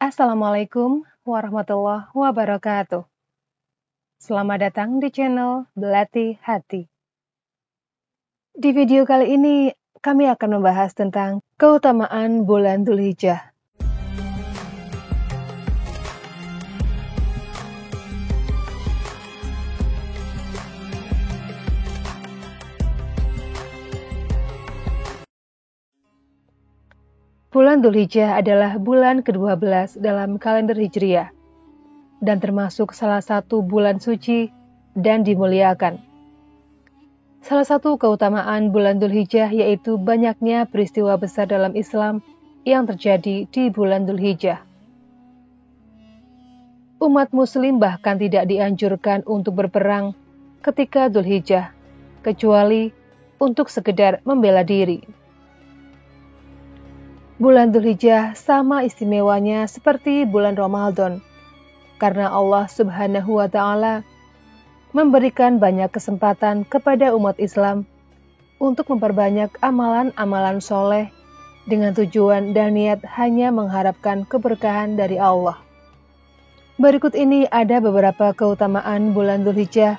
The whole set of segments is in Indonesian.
Assalamualaikum warahmatullahi wabarakatuh. Selamat datang di channel Belati Hati. Di video kali ini, kami akan membahas tentang keutamaan bulan Dzulhijjah. Bulan Dzulhijjah adalah bulan ke-12 dalam kalender Hijriah dan termasuk salah satu bulan suci dan dimuliakan. Salah satu keutamaan bulan Dzulhijjah yaitu banyaknya peristiwa besar dalam Islam yang terjadi di bulan Dzulhijjah. Umat muslim bahkan tidak dianjurkan untuk berperang ketika Dzulhijjah, kecuali untuk sekedar membela diri. Bulan Dzulhijjah sama istimewanya seperti bulan Ramadan, karena Allah Subhanahu wa Ta'ala memberikan banyak kesempatan kepada umat Islam untuk memperbanyak amalan-amalan soleh dengan tujuan dan niat hanya mengharapkan keberkahan dari Allah. Berikut ini ada beberapa keutamaan bulan Dzulhijjah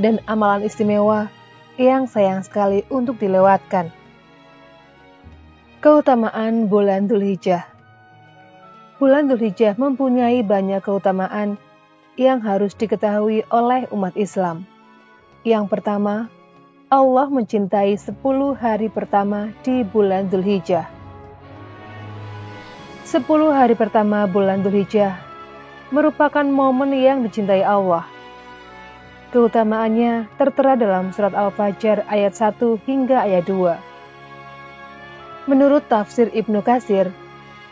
dan amalan istimewa yang sayang sekali untuk dilewatkan. Keutamaan bulan Dzulhijjah. Bulan Dzulhijjah mempunyai banyak keutamaan yang harus diketahui oleh umat Islam. Yang pertama, Allah mencintai 10 hari pertama di bulan Dzulhijjah. 10 hari pertama bulan Dzulhijjah merupakan momen yang dicintai Allah. Keutamaannya tertera dalam surat Al-Fajr ayat 1 hingga ayat 2. Menurut tafsir Ibnu Katsir,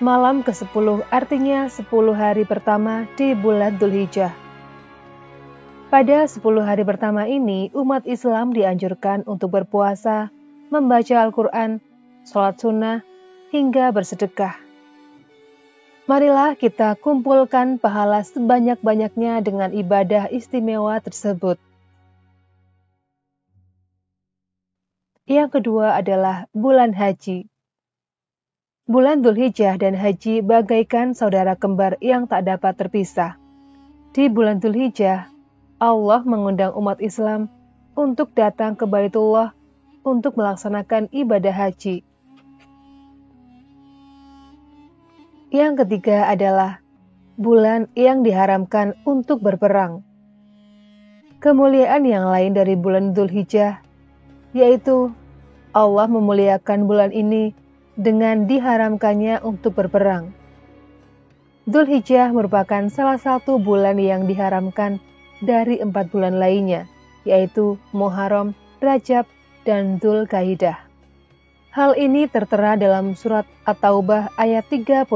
malam ke-10 artinya 10 hari pertama di bulan Dzulhijjah. Pada 10 hari pertama ini, umat Islam dianjurkan untuk berpuasa, membaca Al-Quran, sholat sunnah, hingga bersedekah. Marilah kita kumpulkan pahala sebanyak-banyaknya dengan ibadah istimewa tersebut. Yang kedua adalah bulan haji. Bulan Dzulhijjah dan haji bagaikan saudara kembar yang tak dapat terpisah. Di bulan Dzulhijjah, Allah mengundang umat Islam untuk datang ke Baitullah untuk melaksanakan ibadah haji. Yang ketiga adalah bulan yang diharamkan untuk berperang. Kemuliaan yang lain dari bulan Dzulhijjah, yaitu Allah memuliakan bulan ini dengan diharamkannya untuk berperang. Dzulhijjah merupakan salah satu bulan yang diharamkan dari 4 bulan lainnya, yaitu Muharram, Rajab, dan Dzulqa'dah. Hal ini tertera dalam surat At-Taubah ayat 36.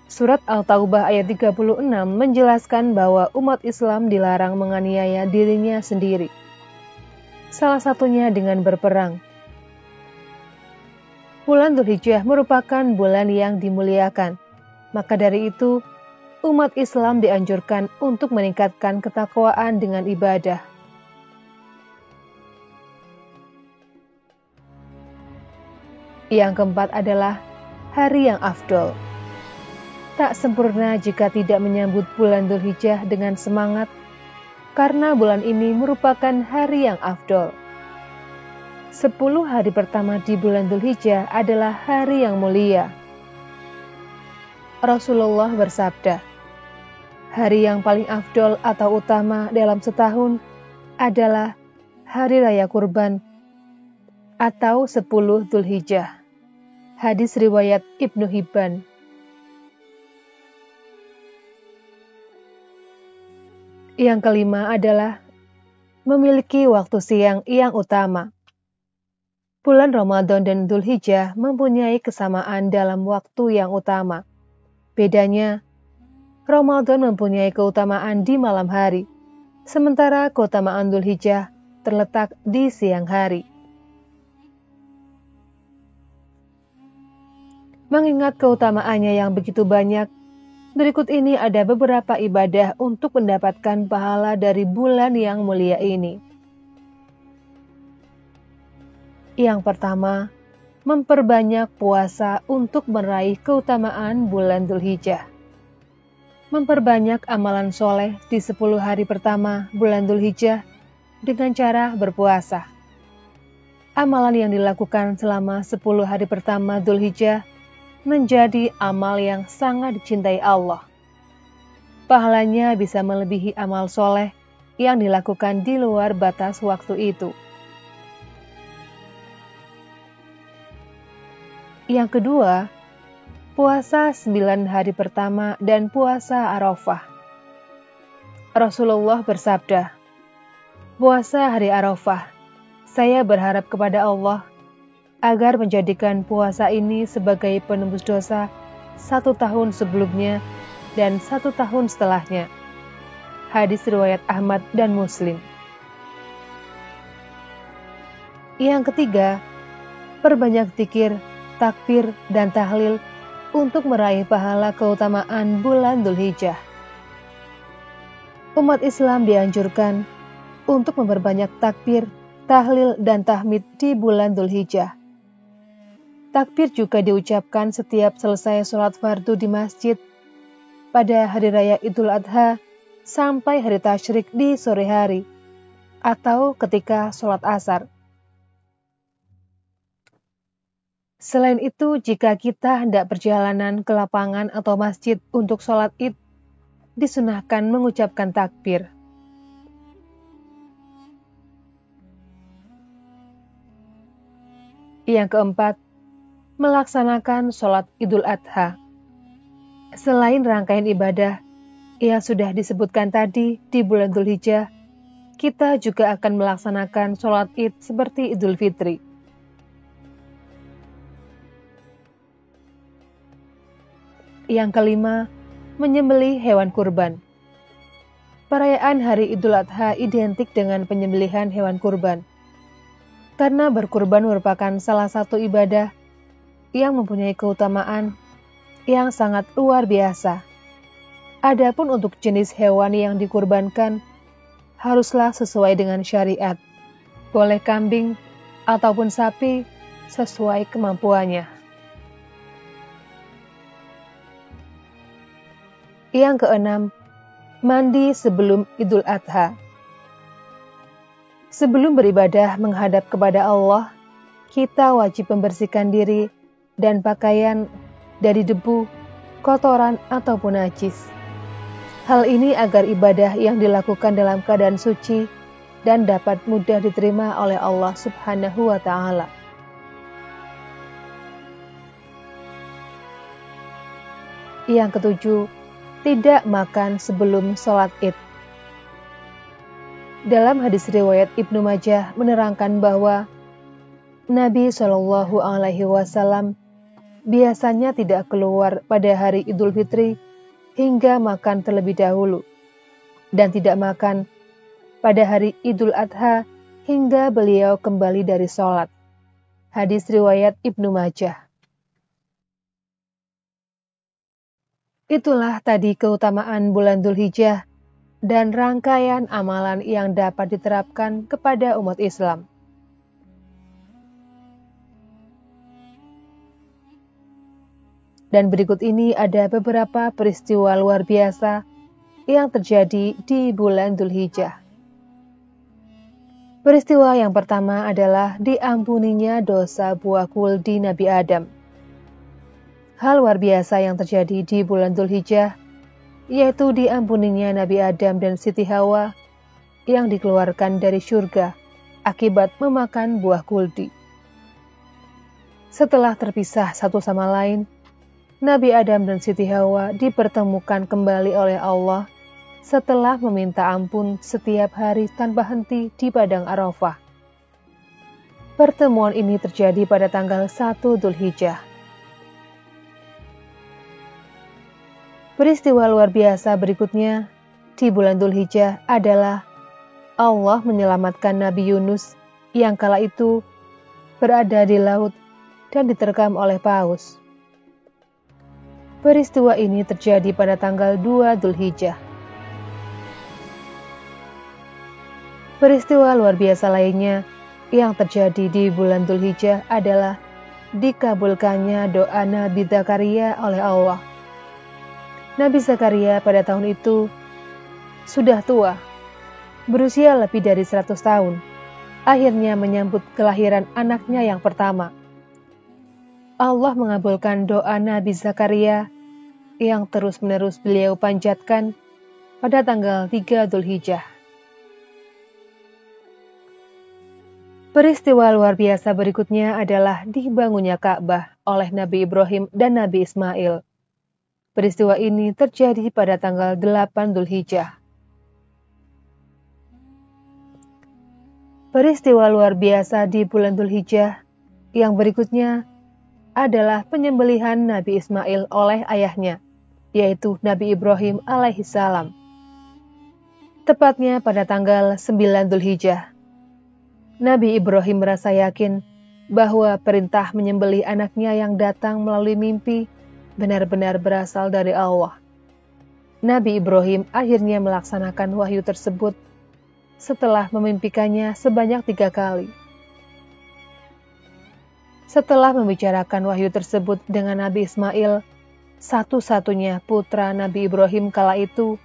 Surat At-Taubah ayat 36 menjelaskan bahwa umat Islam dilarang menganiaya dirinya sendiri, salah satunya dengan berperang. Bulan Dzulhijjah merupakan bulan yang dimuliakan. Maka dari itu, umat Islam dianjurkan untuk meningkatkan ketakwaan dengan ibadah. Yang keempat adalah hari yang afdol. Tak sempurna jika tidak menyambut bulan Dzulhijjah dengan semangat, karena bulan ini merupakan hari yang afdol. 10 hari pertama di bulan Dzulhijjah adalah hari yang mulia. Rasulullah bersabda, hari yang paling afdol atau utama dalam setahun adalah hari raya kurban atau 10 Dzulhijjah. Hadis riwayat Ibnu Hibban. Yang kelima adalah memiliki waktu siang yang utama. Bulan Ramadan dan Dzulhijjah mempunyai kesamaan dalam waktu yang utama. Bedanya, Ramadan mempunyai keutamaan di malam hari, sementara keutamaan Dzulhijjah terletak di siang hari. Mengingat keutamaannya yang begitu banyak, berikut ini ada beberapa ibadah untuk mendapatkan pahala dari bulan yang mulia ini. Yang pertama, memperbanyak puasa untuk meraih keutamaan bulan Dzulhijjah. Memperbanyak amalan soleh di 10 hari pertama bulan Dzulhijjah dengan cara berpuasa. Amalan yang dilakukan selama 10 hari pertama Dzulhijjah menjadi amal yang sangat dicintai Allah. Pahalanya bisa melebihi amal soleh yang dilakukan di luar batas waktu itu. Yang kedua, puasa 9 hari pertama dan puasa Arafah. Rasulullah bersabda, puasa hari Arafah, saya berharap kepada Allah agar menjadikan puasa ini sebagai penembus dosa 1 tahun sebelumnya dan 1 tahun setelahnya. Hadis riwayat Ahmad dan Muslim. Yang ketiga, perbanyak zikir, takbir, dan tahlil untuk meraih pahala keutamaan bulan Dzulhijjah. Umat Islam dianjurkan untuk memperbanyak takbir, tahlil, dan tahmid di bulan Dzulhijjah. Takbir juga diucapkan setiap selesai sholat fardu di masjid pada hari raya Idul Adha sampai hari tasyrik di sore hari atau ketika sholat asar. Selain itu, jika kita hendak perjalanan ke lapangan atau masjid untuk sholat id, disunahkan mengucapkan takbir. Yang keempat, melaksanakan sholat Idul Adha. Selain rangkaian ibadah yang sudah disebutkan tadi di bulan Dzulhijjah, kita juga akan melaksanakan sholat id seperti Idul Fitri. Yang kelima, menyembelih hewan kurban. Perayaan hari Idul Adha identik dengan penyembelihan hewan kurban. Karena berkurban merupakan salah satu ibadah yang mempunyai keutamaan yang sangat luar biasa. Adapun untuk jenis hewan yang dikurbankan, haruslah sesuai dengan syariat. Boleh kambing ataupun sapi sesuai kemampuannya. Yang keenam, mandi sebelum Idul Adha. Sebelum beribadah menghadap kepada Allah, kita wajib membersihkan diri dan pakaian dari debu, kotoran, ataupun najis. Hal ini agar ibadah yang dilakukan dalam keadaan suci dan dapat mudah diterima oleh Allah Subhanahu wa Ta'ala. Yang ketujuh, tidak makan sebelum sholat id. Dalam hadis riwayat Ibnu Majah menerangkan bahwa Nabi SAW biasanya tidak keluar pada hari Idul Fitri hingga makan terlebih dahulu, dan tidak makan pada hari Idul Adha hingga beliau kembali dari sholat. Hadis riwayat Ibnu Majah. Itulah tadi keutamaan bulan Dzulhijjah dan rangkaian amalan yang dapat diterapkan kepada umat Islam. Dan berikut ini ada beberapa peristiwa luar biasa yang terjadi di bulan Dzulhijjah. Peristiwa yang pertama adalah diampuninya dosa buah kuldi Nabi Adam. Hal luar biasa yang terjadi di bulan Dzulhijjah, yaitu diampuninya Nabi Adam dan Siti Hawa yang dikeluarkan dari surga akibat memakan buah kuldi. Setelah terpisah satu sama lain, Nabi Adam dan Siti Hawa dipertemukan kembali oleh Allah setelah meminta ampun setiap hari tanpa henti di Padang Arafah. Pertemuan ini terjadi pada tanggal 1 Dzulhijjah. Peristiwa luar biasa berikutnya di bulan Dzulhijjah adalah Allah menyelamatkan Nabi Yunus yang kala itu berada di laut dan diterkam oleh paus. Peristiwa ini terjadi pada tanggal 2 Dzulhijjah. Peristiwa luar biasa lainnya yang terjadi di bulan Dzulhijjah adalah dikabulkannya doa Nabi Zakaria oleh Allah. Nabi Zakaria pada tahun itu sudah tua, berusia lebih dari 100 tahun, akhirnya menyambut kelahiran anaknya yang pertama. Allah mengabulkan doa Nabi Zakaria yang terus-menerus beliau panjatkan pada tanggal 3 Dzulhijjah. Peristiwa luar biasa berikutnya adalah dibangunnya Ka'bah oleh Nabi Ibrahim dan Nabi Ismail. Peristiwa ini terjadi pada tanggal 8 Dzulhijjah. Peristiwa luar biasa di bulan Dzulhijjah yang berikutnya adalah penyembelihan Nabi Ismail oleh ayahnya, yaitu Nabi Ibrahim alaihissalam. Tepatnya pada tanggal 9 Dzulhijjah. Nabi Ibrahim merasa yakin bahwa perintah menyembelih anaknya yang datang melalui mimpi benar-benar berasal dari Allah. Nabi Ibrahim akhirnya melaksanakan wahyu tersebut setelah memimpikannya sebanyak 3 kali. Setelah membicarakan wahyu tersebut dengan Nabi Ismail, satu-satunya putra Nabi Ibrahim kala itu,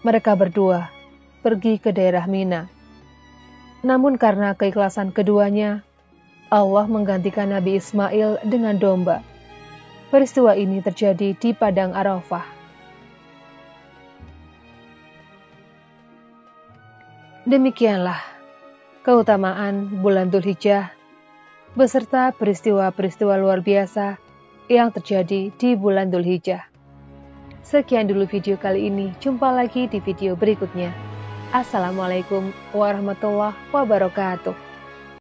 mereka berdua pergi ke daerah Mina. Namun karena keikhlasan keduanya, Allah menggantikan Nabi Ismail dengan domba. Peristiwa ini terjadi di Padang Arafah. Demikianlah keutamaan bulan Dzulhijjah beserta peristiwa-peristiwa luar biasa yang terjadi di bulan Dzulhijjah. Sekian dulu video kali ini, jumpa lagi di video berikutnya. Assalamualaikum warahmatullahi wabarakatuh.